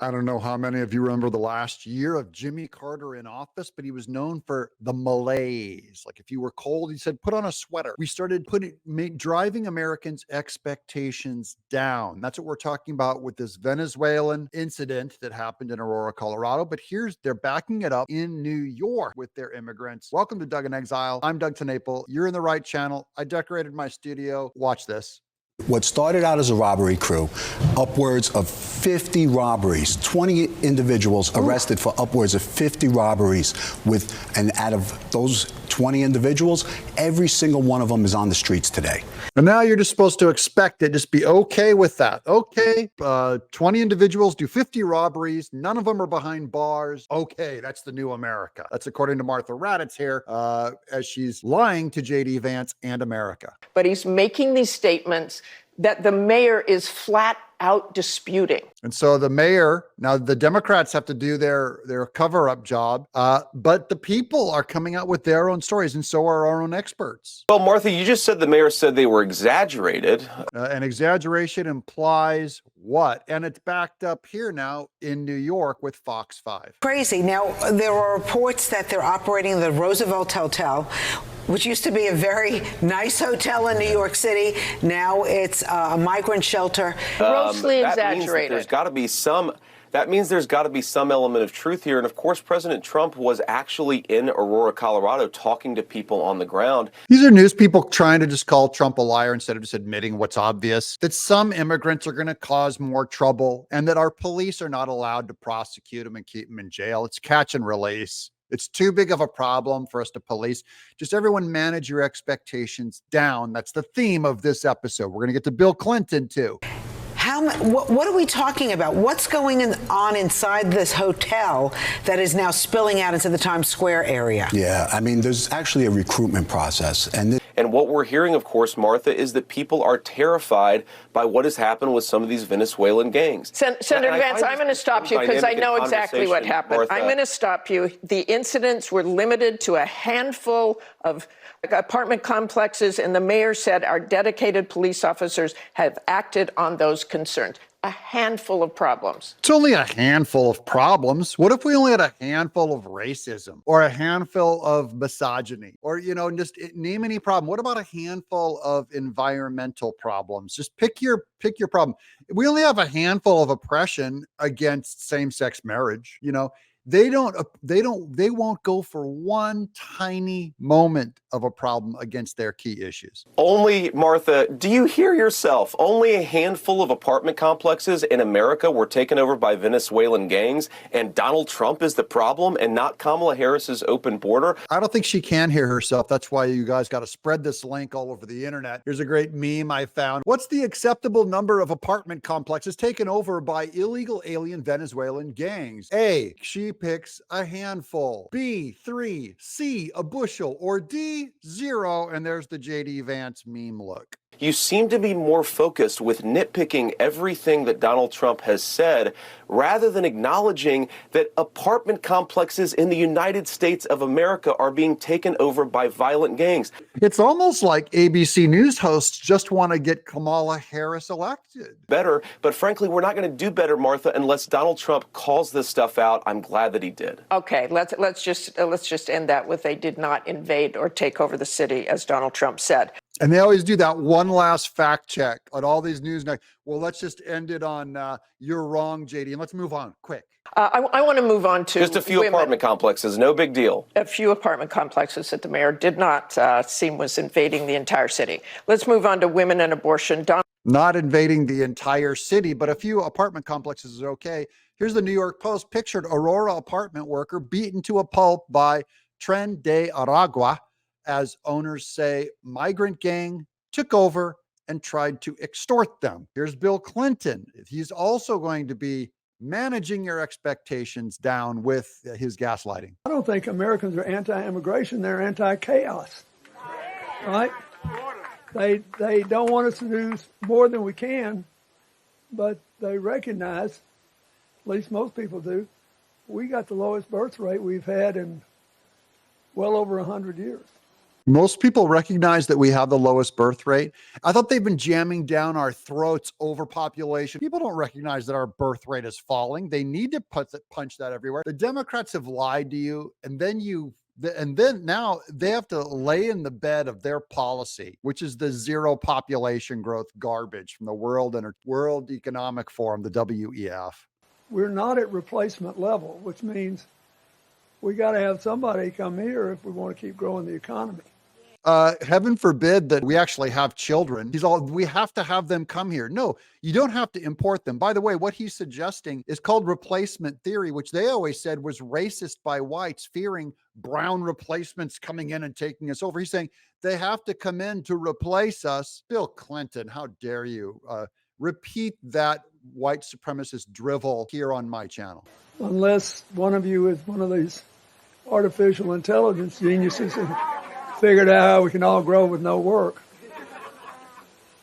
I don't know how many of you remember the last year of Jimmy Carter in office, but he was known for the malaise. Like if you were cold, he said, put on a sweater. We started driving Americans' expectations down. That's what we're talking about with this Venezuelan incident that happened in Aurora, Colorado. But they're backing it up in New York with their immigrants. Welcome to Doug in Exile. I'm Doug TenNapel. You're in the right channel. I decorated my studio. Watch this. What started out as a robbery crew, upwards of 50 robberies, 20 individuals arrested for upwards of 50 robberies and out of those 20 individuals, every single one of them is on the streets today. And now you're just supposed to expect it, just be okay with that. Okay, 20 individuals do 50 robberies. None of them are behind bars. Okay, that's the new America. That's according to Martha Raddatz here, as she's lying to JD Vance and America. But he's making these statements that the mayor is flat out disputing. And so the mayor, now the Democrats have to do their cover-up job, but the people are coming out with their own stories, and so are our own experts. Well, Martha, you just said the mayor said they were exaggerated. An exaggeration implies what? And it's backed up here now in New York with Fox 5. Crazy. Now, there are reports that they're operating the Roosevelt Hotel, which used to be a very nice hotel in New York City. Now it's a migrant shelter. Grossly exaggerated. That means there's got to be some element of truth here. And of course, President Trump was actually in Aurora, Colorado, talking to people on the ground. These are news people trying to just call Trump a liar instead of just admitting what's obvious, that some immigrants are going to cause more trouble and that our police are not allowed to prosecute them and keep them in jail. It's catch and release. It's too big of a problem for us to police. Just everyone manage your expectations down. That's the theme of this episode. We're going to get to Bill Clinton too. What are we talking about? What's going on inside this hotel that is now spilling out into the Times Square area? Yeah, I mean, there's actually a recruitment process. And what we're hearing, of course, Martha, is that people are terrified by what has happened with some of these Venezuelan gangs. Senator Vance, I'm going to stop you because I know exactly what happened. Martha. I'm going to stop you. The incidents were limited to a handful of apartment complexes, and the mayor said our dedicated police officers have acted on those concerns. A handful of problems. It's only a handful of problems. What if we only had a handful of racism or a handful of misogyny or, just name any problem? What about a handful of environmental problems? Just pick your problem. We only have a handful of oppression against same-sex marriage. They won't go for one tiny moment of a problem against their key issues. Only, Martha, do you hear yourself? Only a handful of apartment complexes in America were taken over by Venezuelan gangs, and Donald Trump is the problem and not Kamala Harris's open border? I don't think she can hear herself. That's why you guys got to spread this link all over the internet. Here's a great meme I found. What's the acceptable number of apartment complexes taken over by illegal alien Venezuelan gangs? A, she picks a handful. B, 3. C, a bushel. Or D, 0. And there's the JD Vance meme look. You seem to be more focused with nitpicking everything that Donald Trump has said rather than acknowledging that apartment complexes in the United States of America are being taken over by violent gangs. It's almost like ABC News hosts just want to get Kamala Harris elected. Better, but frankly, we're not going to do better, Martha, unless Donald Trump calls this stuff out. I'm glad that he did. Okay, let's just end that with they did not invade or take over the city, as Donald Trump said. And they always do that one last fact check on all these news. Well, let's just end it on you're wrong, JD, and let's move on quick. I want to move on to just a few apartment complexes, no big deal. A few apartment complexes that the mayor did not seem was invading the entire city. Let's move on to women and abortion. Not invading the entire city, but a few apartment complexes is okay. Here's the New York Post pictured Aurora apartment worker beaten to a pulp by Tren de Aragua, as owners say migrant gang took over and tried to extort them. Here's Bill Clinton. He's also going to be managing your expectations down with his gaslighting. I don't think Americans are anti-immigration. They're anti-chaos, right? They don't want us to do more than we can, but they recognize, at least most people do, we got the lowest birth rate we've had in well over 100 years. Most people recognize that we have the lowest birth rate. I thought they've been jamming down our throats overpopulation. People don't recognize that our birth rate is falling. They need to punch that everywhere. The Democrats have lied to you, and then now they have to lay in the bed of their policy, which is the zero population growth garbage from the World Economic Forum, the WEF. We're not at replacement level, which means we got to have somebody come here if we want to keep growing the economy. Heaven forbid that we actually have children. We have to have them come here. No, you don't have to import them. By the way, what he's suggesting is called replacement theory, which they always said was racist by whites, fearing brown replacements coming in and taking us over. He's saying they have to come in to replace us. Bill Clinton, how dare you repeat that white supremacist drivel here on my channel? Unless one of you is one of these artificial intelligence geniuses and figured out how we can all grow with no work,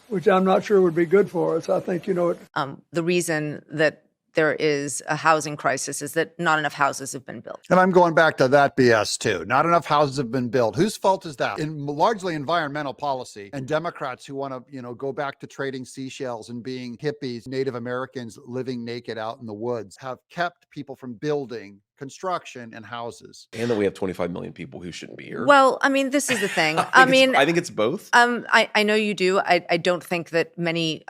which I'm not sure would be good for us. I think, the reason that there is a housing crisis is that not enough houses have been built. And I'm going back to that BS too. Not enough houses have been built. Whose fault is that? In largely environmental policy, and Democrats who want to, go back to trading seashells and being hippies, Native Americans living naked out in the woods, have kept people from building, construction, and houses. And that we have 25 million people who shouldn't be here. Well, I mean, this is the thing. I think it's both. I know you do. I don't think that many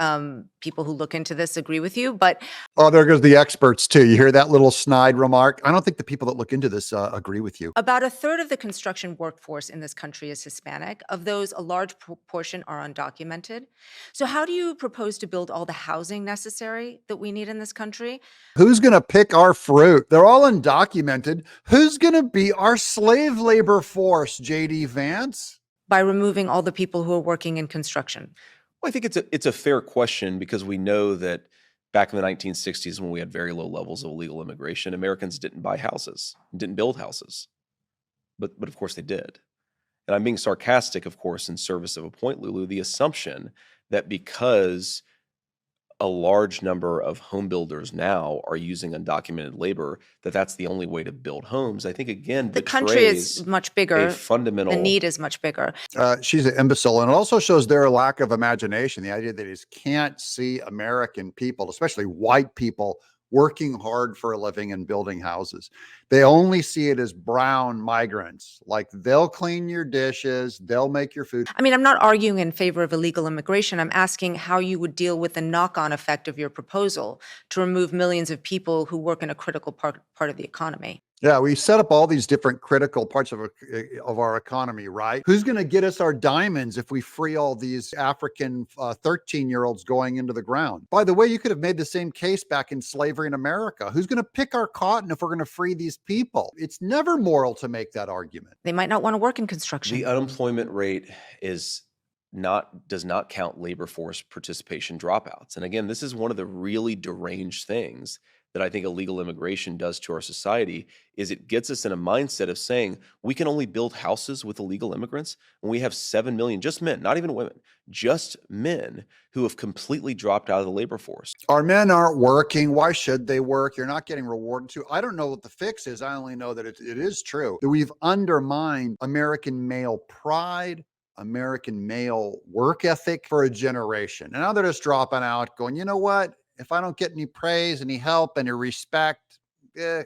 people who look into this agree with you, but oh, there goes the experts too. You hear that little snide remark? I don't think the people that look into this agree with you. About a third of the construction workforce in this country is Hispanic. Of those, a large proportion are undocumented. So how do you propose to build all the housing necessary that we need in this country? Who's going to pick our fruit? They're all undocumented. Who's going to be our slave labor force, JD Vance? By removing all the people who are working in construction. Well, I think it's a fair question, because we know that back in the 1960s, when we had very low levels of illegal immigration, Americans didn't buy houses, didn't build houses. But of course they did. And I'm being sarcastic, of course, in service of a point, Lulu, the assumption that because a large number of home builders now are using undocumented labor, that's the only way to build homes. I think, again, the country is much bigger. The need is much bigger. She's an imbecile. And it also shows their lack of imagination. The idea that they just can't see American people, especially white people, working hard for a living and building houses. They only see it as brown migrants. Like, they'll clean your dishes, they'll make your food. I mean, I'm not arguing in favor of illegal immigration. I'm asking how you would deal with the knock-on effect of your proposal to remove millions of people who work in a critical part of the economy. Yeah, we set up all these different critical parts of our economy, right? Who's going to get us our diamonds if we free all these African 13-year-olds going into the ground? By the way, you could have made the same case back in slavery in America. Who's going to pick our cotton if we're going to free these people? It's never moral to make that argument. They might not want to work in construction. The unemployment rate does not count labor force participation dropouts. And again, this is one of the really deranged things that I think illegal immigration does to our society, is it gets us in a mindset of saying we can only build houses with illegal immigrants when we have 7 million, just men, not even women, just men who have completely dropped out of the labor force. Our men aren't working. Why should they work? You're not getting rewarded to. I don't know what the fix is. I only know that it is true that we've undermined American male pride, American male work ethic for a generation. And now they're just dropping out going, you know what? If I don't get any praise, any help, any respect,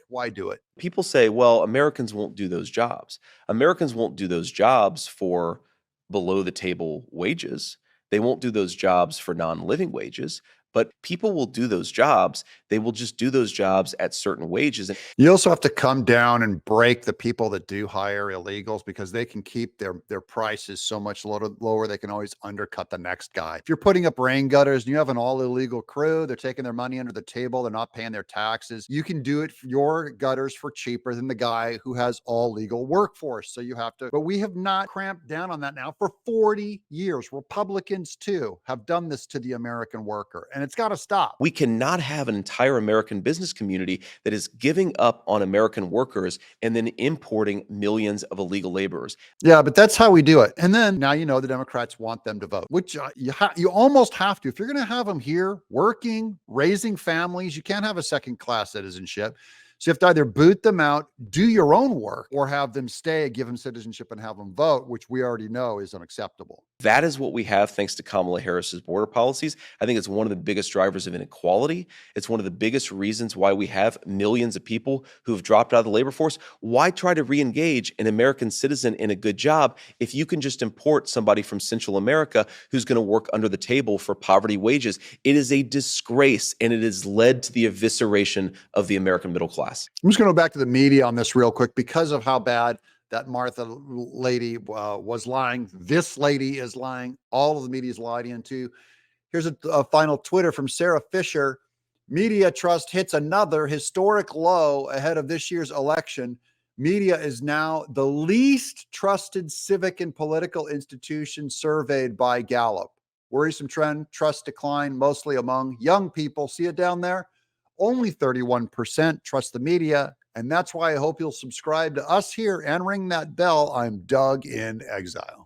why do it? People say, well, Americans won't do those jobs. Americans won't do those jobs for below the table wages. They won't do those jobs for non-living wages. But people will do those jobs. They will just do those jobs at certain wages. You also have to come down and break the people that do hire illegals, because they can keep their prices so much lower. They can always undercut the next guy. If you're putting up rain gutters and you have an all illegal crew, they're taking their money under the table, they're not paying their taxes. You can do it for your gutters for cheaper than the guy who has all legal workforce. So you have to, but we have not cramped down on that now for 40 years. Republicans too have done this to the American worker. And it's got to stop. We cannot have an entire American business community that is giving up on American workers and then importing millions of illegal laborers. Yeah, but that's how we do it. And then now, the Democrats want them to vote, which you almost have to. If you're going to have them here working, raising families, you can't have a second-class citizenship. So you have to either boot them out, do your own work, or have them stay, give them citizenship, and have them vote, which we already know is unacceptable. That is what we have thanks to Kamala Harris's border policies. I think it's one of the biggest drivers of inequality. It's one of the biggest reasons why we have millions of people who have dropped out of the labor force. Why try to re-engage an American citizen in a good job if you can just import somebody from Central America who's going to work under the table for poverty wages? It is a disgrace, and it has led to the evisceration of the American middle class. I'm just going to go back to the media on this real quick because of how bad that Martha lady was lying. This lady is lying. All of the media is lying too. Here's a final Twitter from Sarah Fisher. Media trust hits another historic low ahead of this year's election. Media is now the least trusted civic and political institution surveyed by Gallup. Worrisome trend, trust decline, mostly among young people. See it down there? Only 31% trust the media. And that's why I hope you'll subscribe to us here and ring that bell. I'm Doug in Exile.